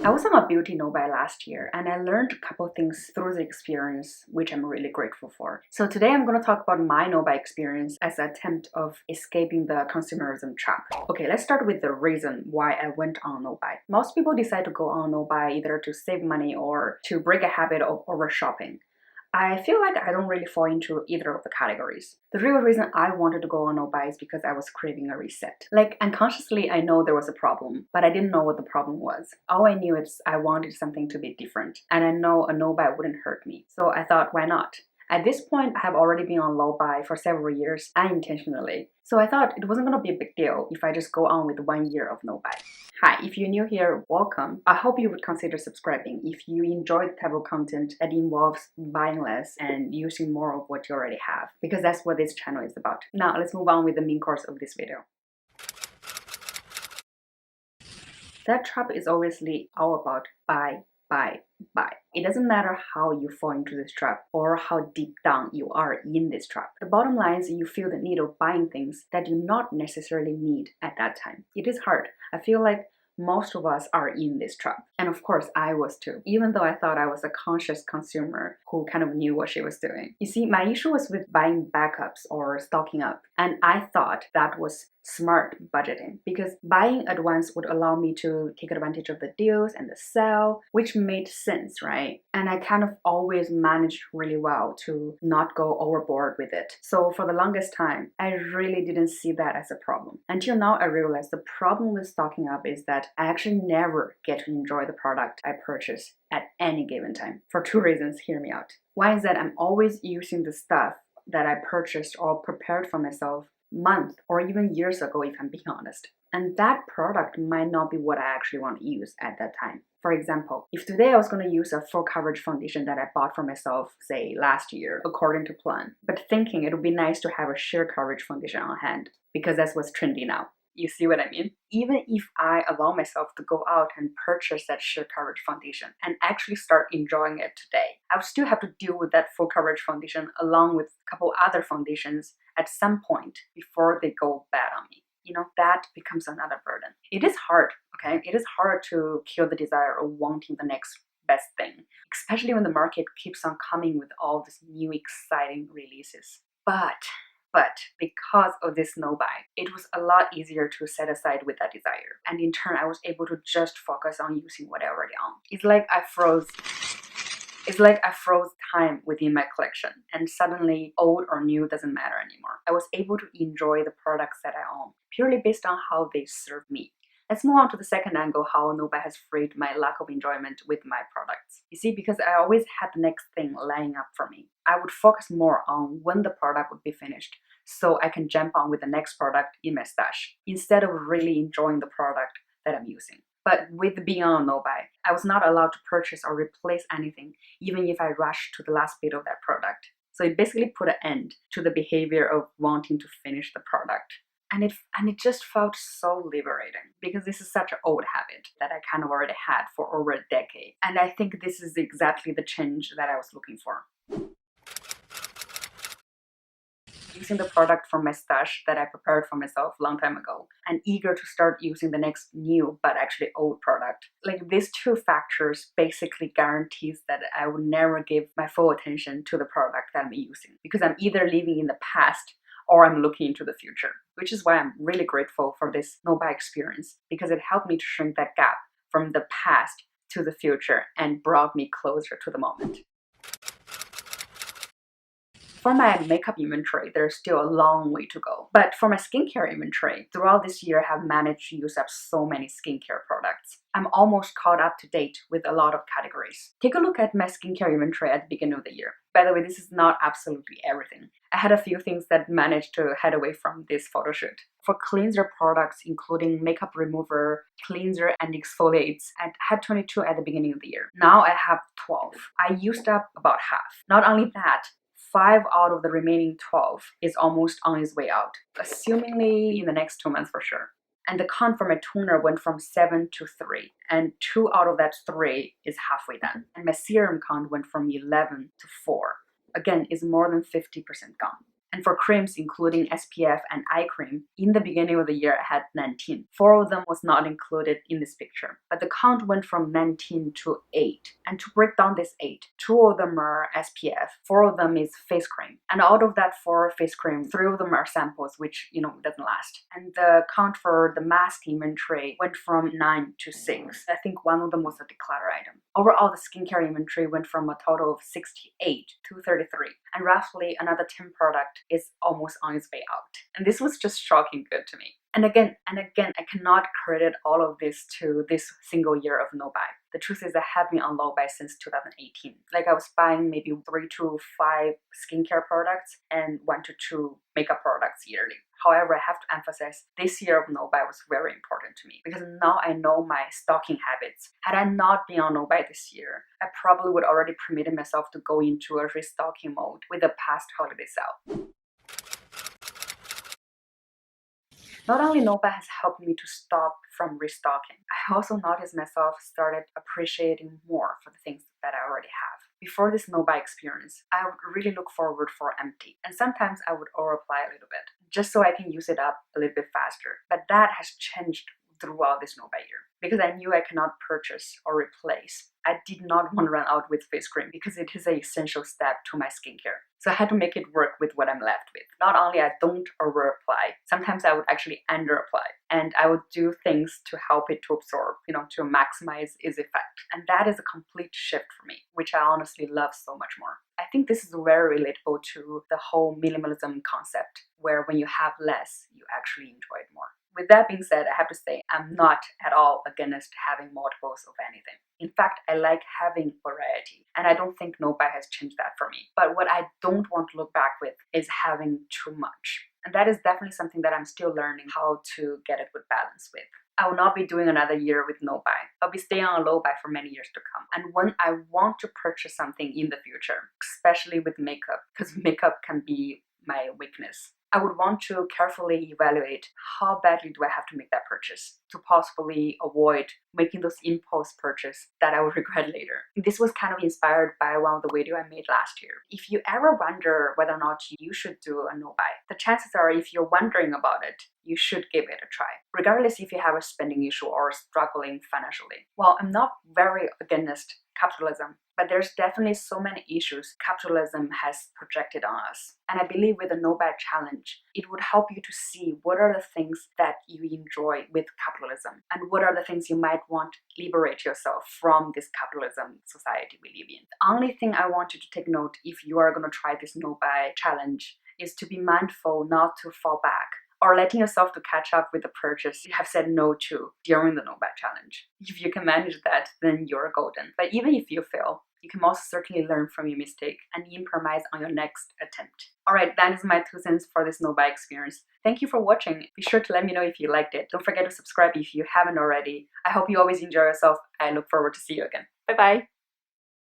I was on a beauty no-buy last year and I learned a couple things through the experience, which I'm really grateful for. So today I'm going to talk about my no-buy experience as an attempt of escaping the consumerism trap. Okay, let's start with the reason why I went on no-buy. Most people decide to go on no-buy either to save money or to break a habit of over shopping. I feel like I don't really fall into either of the categories. The real reason I wanted to go on no-buy is because I was craving a reset. Like, unconsciously, I know there was a problem, but I didn't know what the problem was. All I knew is I wanted something to be different, and I know a no-buy wouldn't hurt me. So I thought, why not? At this point, I have already been on low buy for several years unintentionally. So I thought it wasn't gonna be a big deal if I just go on with 1 year of no buy. Hi, if you're new here, welcome. I hope you would consider subscribing if you enjoy the type of content that involves buying less and using more of what you already have, because that's what this channel is about. Now let's move on with the main course of this video. That trap is obviously all about buy. It doesn't matter how you fall into this trap or how deep down you are in this trap. The bottom line is you feel the need of buying things that you not necessarily need at that time. It is hard. I feel like most of us are in this trap. And of course, I was too, even though I thought I was a conscious consumer who kind of knew what she was doing. You see, my issue was with buying backups or stocking up. And I thought that was smart budgeting because buying at once would allow me to take advantage of the deals and the sale, which made sense, right? And I kind of always managed really well to not go overboard with it. So for the longest time, I really didn't see that as a problem. Until now, I realized the problem with stocking up is that I actually never get to enjoy the product I purchase at any given time. For two reasons, hear me out. One is that I'm always using the stuff that I purchased or prepared for myself months or even years ago, if I'm being honest. And that product might not be what I actually want to use at that time. For example, if today I was going to use a full coverage foundation that I bought for myself, say last year, according to plan, but thinking it would be nice to have a sheer coverage foundation on hand because that's what's trendy now. You see what I mean? Even if I allow myself to go out and purchase that sheer coverage foundation and actually start enjoying it today, I would still have to deal with that full coverage foundation along with a couple other foundations at some point before they go bad on me. You know, that becomes another burden. It is hard, okay? It is hard to kill the desire of wanting the next best thing, especially when the market keeps on coming with all these new exciting releases. But because of this no-buy, it was a lot easier to set aside with that desire. And in turn, I was able to just focus on using what I already own. It's like I froze time within my collection, and suddenly old or new doesn't matter anymore. I was able to enjoy the products that I own purely based on how they serve me. Let's move on to the second angle, how no-buy has freed my lack of enjoyment with my products. You see, because I always had the next thing lining up for me, I would focus more on when the product would be finished so I can jump on with the next product in my stash instead of really enjoying the product that I'm using. But with being on no-buy, I was not allowed to purchase or replace anything, even if I rushed to the last bit of that product. So it basically put an end to the behavior of wanting to finish the product. And it just felt so liberating because this is such an old habit that I kind of already had for over a decade. And I think this is exactly the change that I was looking for. Using the product from my stash that I prepared for myself a long time ago and eager to start using the next new but actually old product. Like, these two factors basically guarantees that I will never give my full attention to the product that I'm using because I'm either living in the past or I'm looking into the future, which is why I'm really grateful for this no-buy experience because it helped me to shrink that gap from the past to the future and brought me closer to the moment. For my makeup inventory, there's still a long way to go. But for my skincare inventory, throughout this year, I have managed to use up so many skincare products. I'm almost caught up to date with a lot of categories. Take a look at my skincare inventory at the beginning of the year. By the way, this is not absolutely everything. I had a few things that managed to head away from this photo shoot. For cleanser products, including makeup remover, cleanser, and exfoliates, I had 22 at the beginning of the year. Now I have 12. I used up about half. Not only that, 5 out of the remaining 12 is almost on its way out, assumingly in the next 2 months for sure. And the count for my toner went from 7 to 3, and 2 out of that 3 is halfway done. And my serum count went from 11 to 4. Again, is more than 50% gone. And for creams, including SPF and eye cream, in the beginning of the year I had 19. 4 of them was not included in this picture, but the count went from 19 to 8. And to break down this 8, 2 of them are SPF, 4 of them is face cream. And out of that 4 face cream, 3 of them are samples, which, doesn't last. And the count for the mask inventory went from 9 to 6. I think one of them was a declutter item. Overall, the skincare inventory went from a total of 68 to 33. And roughly another 10 product is almost on its way out. And this was just shocking good to me. And again, I cannot credit all of this to this single year of no buy. The truth is I have been on low buy since 2018. Like I was buying maybe 3 to 5 skincare products and 1 to 2 makeup products yearly. However, I have to emphasize this year of no buy was very important to me because now I know my stocking habits. Had I not been on no buy this year, I probably would already permitted myself to go into a restocking mode with the past holiday sale. Not only no buy has helped me to stop from restocking, I also noticed myself started appreciating more for the things that I already have. Before this no buy experience, I would really look forward for empty, and sometimes I would over-apply a little bit, just so I can use it up a little bit faster. But that has changed throughout this no buy year, because I knew I cannot purchase or replace. I did not want to run out with face cream because it is an essential step to my skincare. So I had to make it work with what I'm left with. Not only I don't over-apply, sometimes I would actually under-apply. And I would do things to help it to absorb, to maximize its effect. And that is a complete shift for me, which I honestly love so much more. I think this is very relatable to the whole minimalism concept, where when you have less, you actually enjoy it more. With that being said, I have to say I'm not at all against having multiples of anything. In fact, I like having variety, and I don't think no buy has changed that for me. But what I don't want to look back with is having too much. And that is definitely something that I'm still learning how to get it with balance with. I will not be doing another year with no buy. I'll be staying on a low buy for many years to come. And when I want to purchase something in the future, especially with makeup, because makeup can be my weakness, I would want to carefully evaluate how badly do I have to make that purchase to possibly avoid making those impulse purchases that I would regret later. This was kind of inspired by one of the videos I made last year. If you ever wonder whether or not you should do a no buy, the chances are if you're wondering about it, you should give it a try, regardless if you have a spending issue or struggling financially. Well, I'm not very against capitalism, but there's definitely so many issues capitalism has projected on us. And I believe with the no buy challenge, it would help you to see what are the things that you enjoy with capitalism and what are the things you might want to liberate yourself from this capitalism society we live in. The only thing I want you to take note if you are going to try this no buy challenge is to be mindful not to fall back or letting yourself to catch up with the purchase you have said no to during the no buy challenge. If you can manage that, then you're golden. But even if you fail, you can most certainly learn from your mistake and improvise on your next attempt. Alright, that is my 2 cents for this no buy experience. Thank you for watching. Be sure to let me know if you liked it. Don't forget to subscribe if you haven't already. I hope you always enjoy yourself. I look forward to see you again. Bye bye.